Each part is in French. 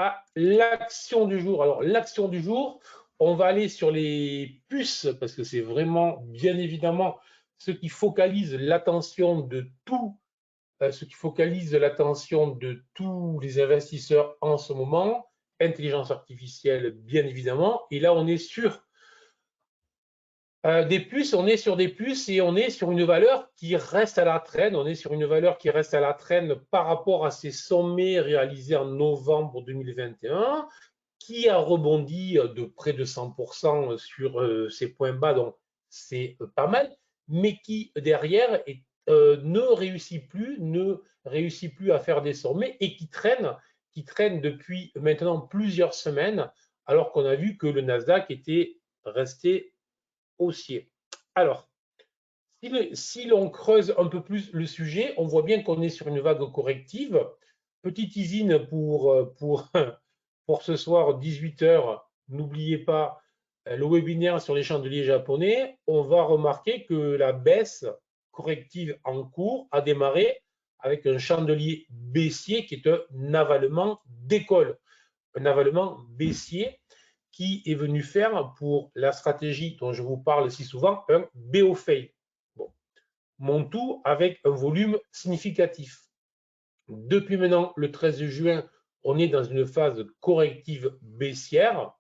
à l'action du jour. Alors, l'action du jour, on va aller sur les puces parce que c'est vraiment, bien évidemment, ce qui focalise l'attention de tous les investisseurs en ce moment. Intelligence artificielle, bien évidemment. Et là, on est sur des puces, on est sur des puces et on est sur une valeur qui reste à la traîne. On est sur une valeur qui reste à la traîne par rapport à ces sommets réalisés en novembre 2021, qui a rebondi de près de 100% sur ces points bas, donc c'est pas mal, mais qui derrière ne réussit plus à faire des sommets et qui traîne depuis maintenant plusieurs semaines, alors qu'on a vu que le Nasdaq était resté haussier. Alors, si l'on creuse un peu plus le sujet, on voit bien qu'on est sur une vague corrective. Petite teasing pour ce soir, 18 h. N'oubliez pas le webinaire sur les chandeliers japonais. On va remarquer que la baisse corrective en cours a démarré avec un chandelier baissier qui est un avalement d'école, un avalement baissier qui est venu faire pour la stratégie dont je vous parle si souvent un BO fail. Bon. Mon tout avec un volume significatif. Depuis maintenant le 13 juin, on est dans une phase corrective baissière.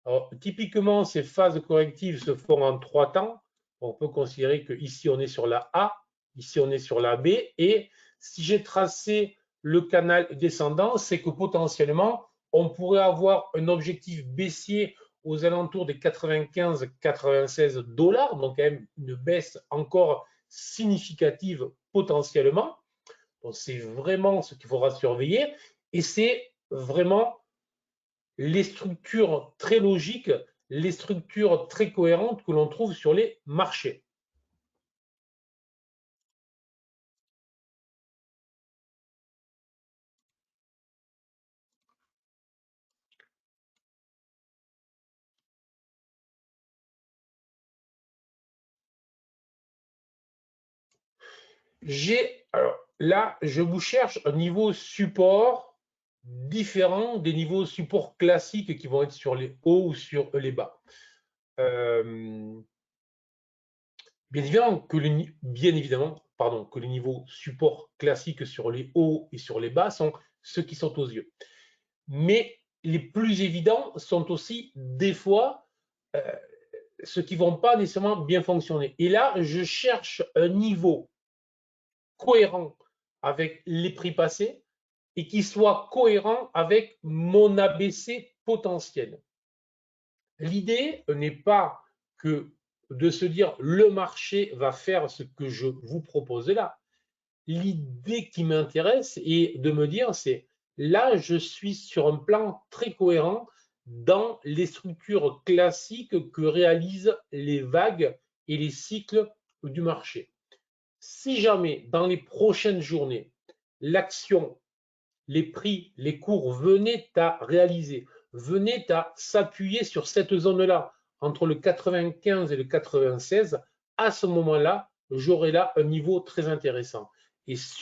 Alors, typiquement, ces phases correctives se font en 3 temps. On peut considérer qu'ici, on est sur la A, ici, on est sur la B. Et si j'ai tracé le canal descendant, c'est que potentiellement, on pourrait avoir un objectif baissier aux alentours des 95-96 $, donc quand même une baisse encore significative potentiellement. Donc, c'est vraiment ce qu'il faudra surveiller et c'est vraiment les structures très logiques, les structures très cohérentes que l'on trouve sur les marchés. Alors là, je vous cherche un niveau support différent des niveaux support classiques qui vont être sur les hauts ou sur les bas. Bien évidemment que les niveaux support classiques sur les hauts et sur les bas sont ceux qui sont aux yeux. Mais les plus évidents sont aussi des fois ceux qui ne vont pas nécessairement bien fonctionner. Et là, je cherche un niveau cohérent avec les prix passés et qui soit cohérent avec mon ABC potentiel. L'idée n'est pas que de se dire le marché va faire ce que je vous propose là. L'idée qui m'intéresse est de me dire c'est là je suis sur un plan très cohérent dans les structures classiques que réalisent les vagues et les cycles du marché. Si jamais dans les prochaines journées, l'action, les prix, les cours venaient à réaliser, venaient à s'appuyer sur cette zone-là, entre le 95 et le 96, à ce moment-là, j'aurai là un niveau très intéressant. Et si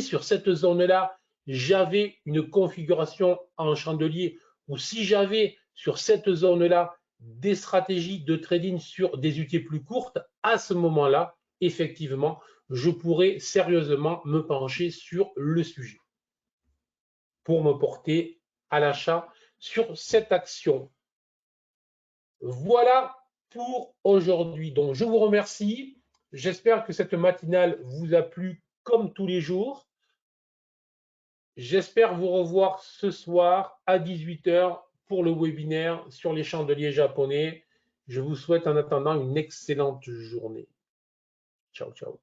sur cette zone-là, j'avais une configuration en chandelier, ou si j'avais sur cette zone-là des stratégies de trading sur des unités plus courtes, à ce moment-là, effectivement, je pourrais sérieusement me pencher sur le sujet pour me porter à l'achat sur cette action. Voilà pour aujourd'hui. Donc, je vous remercie. J'espère que cette matinale vous a plu comme tous les jours. J'espère vous revoir ce soir à 18 h pour le webinaire sur les chandeliers japonais. Je vous souhaite en attendant une excellente journée. Ciao, ciao.